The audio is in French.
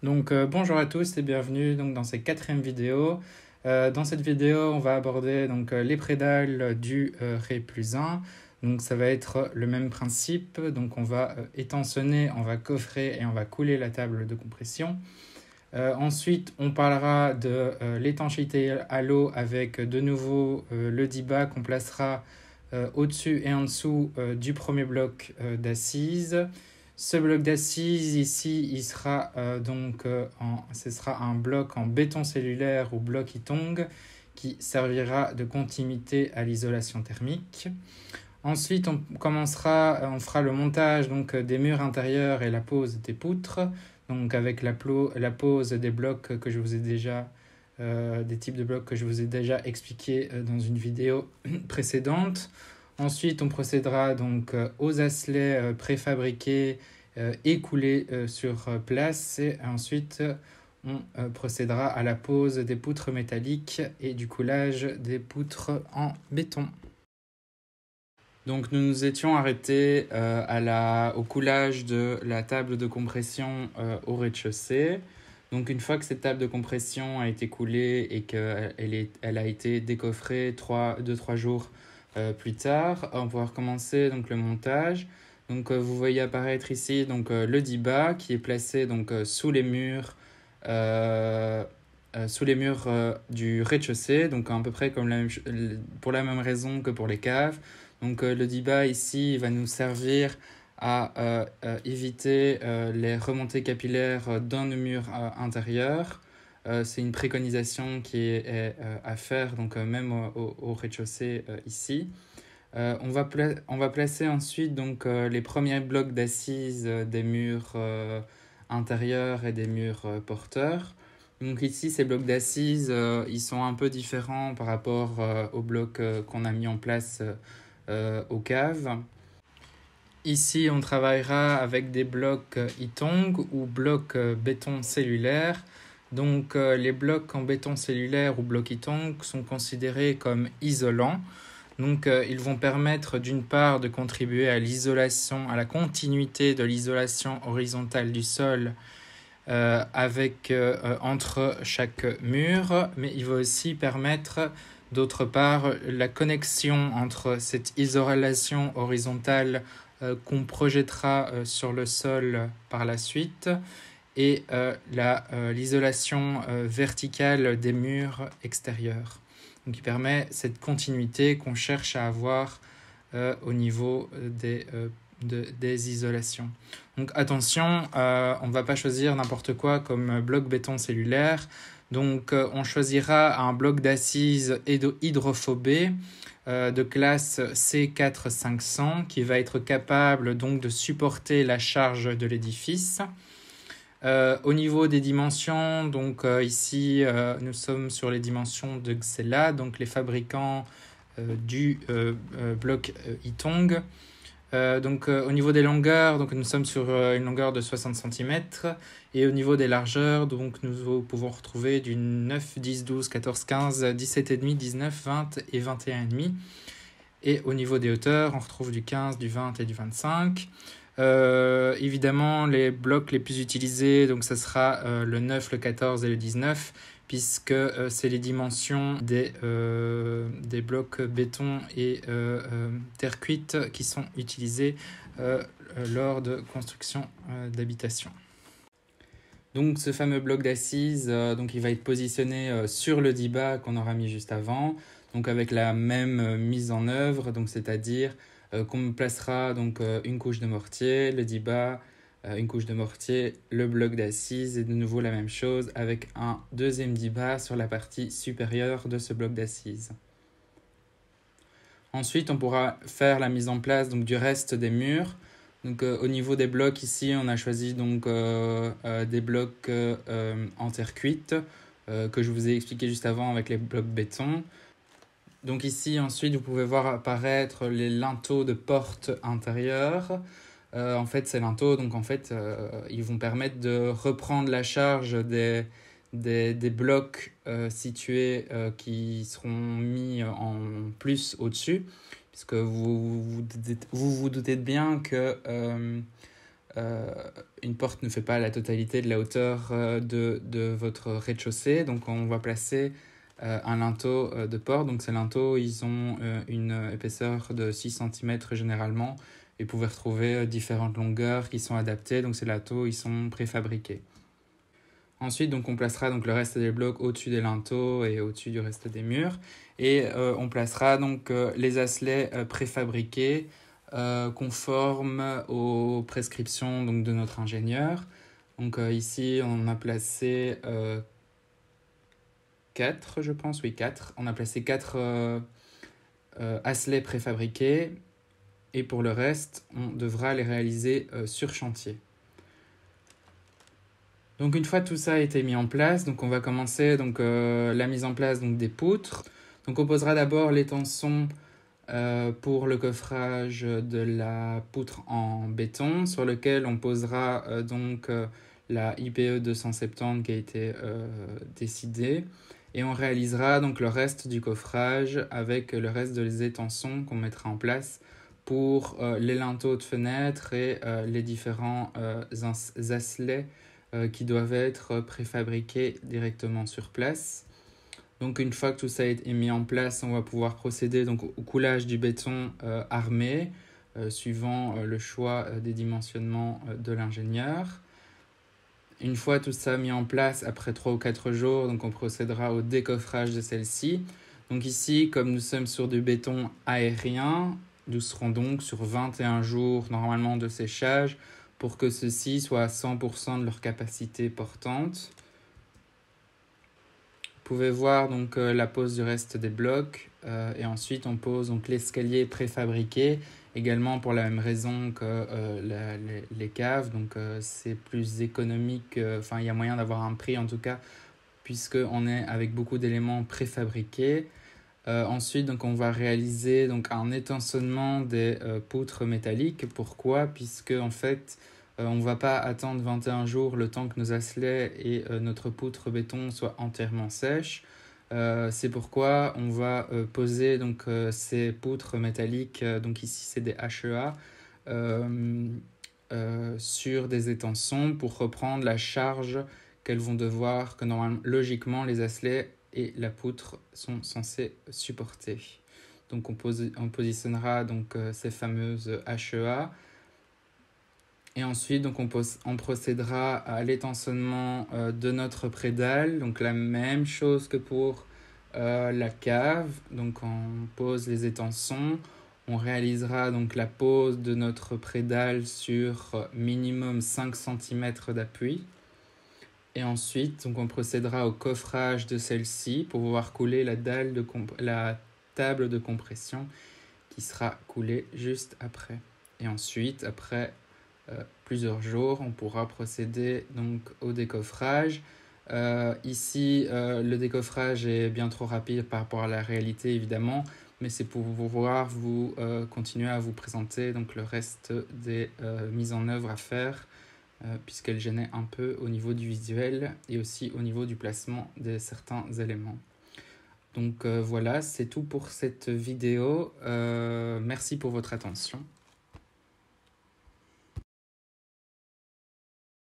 Bonjour à tous et bienvenue dans cette quatrième vidéo. Dans cette vidéo, on va aborder les prédales du Ré plus 1. Donc ça va être le même principe. Donc on va étançonner, on va coffrer et on va couler la table de compression. Ensuite, on parlera de l'étanchéité à l'eau avec de nouveau le D-Bas qu'on placera au-dessus et en dessous du premier bloc d'assises. Ce bloc d'assises ici, ce sera un bloc en béton cellulaire ou bloc Ytong qui servira de continuité à l'isolation thermique. Ensuite, on fera le montage des murs intérieurs et la pose des poutres, donc avec la pose des blocs que je vous ai déjà, des types de blocs que je vous ai déjà expliqué dans une vidéo précédente. Ensuite, on procédera aux asselets préfabriqués et coulés sur place. Et ensuite, on procédera à la pose des poutres métalliques et du coulage des poutres en béton. Donc nous nous étions arrêtés au coulage de la table de compression au rez-de-chaussée. Donc une fois que cette table de compression a été coulée et qu'elle a été décoffrée 2-3 jours plus tard, on va pouvoir commencer le montage. Vous voyez apparaître ici le D-Bas qui est placé sous les murs du rez-de-chaussée, donc à peu près pour la même raison que pour les caves. Le D-Bas ici va nous servir à éviter les remontées capillaires dans le mur intérieur. C'est une préconisation qui est à faire même au rez-de-chaussée ici. On va placer ensuite les premiers blocs d'assises des murs intérieurs et des murs porteurs. Donc ici, ces blocs d'assises, ils sont un peu différents par rapport aux blocs qu'on a mis en place aux caves. Ici, on travaillera avec des blocs Ytong ou blocs béton cellulaire. Les blocs en béton cellulaire ou blocs Ytong sont considérés comme isolants. Ils vont permettre d'une part de contribuer à l'isolation, à la continuité de l'isolation horizontale du sol entre chaque mur, mais il va aussi permettre d'autre part la connexion entre cette isolation horizontale qu'on projettera sur le sol par la suite et l'isolation verticale des murs extérieurs. Donc, qui permet cette continuité qu'on cherche à avoir au niveau des isolations. Donc attention, on ne va pas choisir n'importe quoi comme bloc béton cellulaire. On choisira un bloc d'assises hydrophobé de classe C4-500 qui va être capable de supporter la charge de l'édifice. Au niveau des dimensions, ici nous sommes sur les dimensions de Xella, donc les fabricants du bloc Ytong. Au niveau des longueurs, nous sommes sur une longueur de 60 cm et au niveau des largeurs, nous pouvons retrouver du 9, 10, 12, 14, 15, 17,5, 19, 20 et 21,5. Et au niveau des hauteurs, on retrouve du 15, du 20 et du 25. Évidemment, les blocs les plus utilisés, ça sera le 9, le 14 et le 19, puisque c'est les dimensions des blocs béton et terre cuite qui sont utilisés lors de construction d'habitation. Donc ce fameux bloc d'assises, il va être positionné sur le D-Bas qu'on aura mis juste avant, avec la même mise en œuvre, c'est-à-dire qu'on placera une couche de mortier, le D-Bas, une couche de mortier, le bloc d'assises et de nouveau la même chose avec un deuxième D-Bas sur la partie supérieure de ce bloc d'assises. Ensuite, on pourra faire la mise en place du reste des murs. Au niveau des blocs, ici, on a choisi des blocs en terre cuite que je vous ai expliqué juste avant avec les blocs béton. Ici, ensuite, vous pouvez voir apparaître les linteaux de porte intérieure. En fait, ces linteaux, ils vont permettre de reprendre la charge des blocs situés qui seront mis en plus au-dessus, puisque vous doutez bien que une porte ne fait pas la totalité de la hauteur de votre rez-de-chaussée. Donc on va placer un linteau de porte. Donc ces linteaux, ils ont une épaisseur de 6 cm généralement. Et vous pouvez retrouver différentes longueurs qui sont adaptées. Donc ces linteaux, ils sont préfabriqués. Ensuite, donc, on placera donc, le reste des blocs au-dessus des linteaux et au-dessus du reste des murs. Et on placera donc les asselets préfabriqués conformes aux prescriptions donc, de notre ingénieur. Donc ici, on a placé 4, je pense, oui, 4. On a placé 4 asselets préfabriqués. Et pour le reste, on devra les réaliser sur chantier. Donc une fois tout ça a été mis en place, donc on va commencer la mise en place donc, des poutres. Donc on posera d'abord les tensions pour le coffrage de la poutre en béton, sur lequel on posera la IPE 270 qui a été décidée. Et on réalisera donc le reste du coffrage avec le reste des étançons qu'on mettra en place pour les linteaux de fenêtres et les différents asselets qui doivent être préfabriqués directement sur place. Donc une fois que tout ça est mis en place, on va pouvoir procéder donc, au coulage du béton armé, suivant le choix des dimensionnements de l'ingénieur. Une fois tout ça mis en place, après 3 ou 4 jours, donc on procédera au décoffrage de celle-ci. Donc ici, comme nous sommes sur du béton aérien, nous serons donc sur 21 jours normalement de séchage pour que ceux-ci soient à 100% de leur capacité portante. Vous pouvez voir donc la pose du reste des blocs et ensuite on pose donc l'escalier préfabriqué également pour la même raison que les caves. Donc c'est plus économique, il y a moyen d'avoir un prix en tout cas puisqu'on est avec beaucoup d'éléments préfabriqués. Ensuite, donc, on va réaliser donc, un étançonnement des poutres métalliques. Pourquoi? Puisque en fait, on ne va pas attendre 21 jours le temps que nos asselets et notre poutre béton soient entièrement sèches. C'est pourquoi on va poser donc, ces poutres métalliques, donc ici c'est des HEA, sur des étançons pour reprendre la charge qu'elles vont devoir, que normalement, logiquement, les asselets et la poutre sont censés supporter. Donc on positionnera donc, ces fameuses HEA. Et ensuite, donc, on procédera à l'étançonnement de notre prédale. Donc la même chose que pour la cave. Donc on pose les étançons. On réalisera donc la pose de notre prédale sur minimum 5 cm d'appui. Et ensuite, donc on procédera au coffrage de celle-ci pour pouvoir couler la table de compression qui sera coulée juste après. Et ensuite, après plusieurs jours, on pourra procéder donc au décoffrage. Ici, le décoffrage est bien trop rapide par rapport à la réalité, évidemment, mais c'est pour pouvoir vous continuer à vous présenter donc, le reste des mises en œuvre à faire puisqu'elle gênait un peu au niveau du visuel et aussi au niveau du placement de certains éléments. Donc voilà, c'est tout pour cette vidéo. Merci pour votre attention.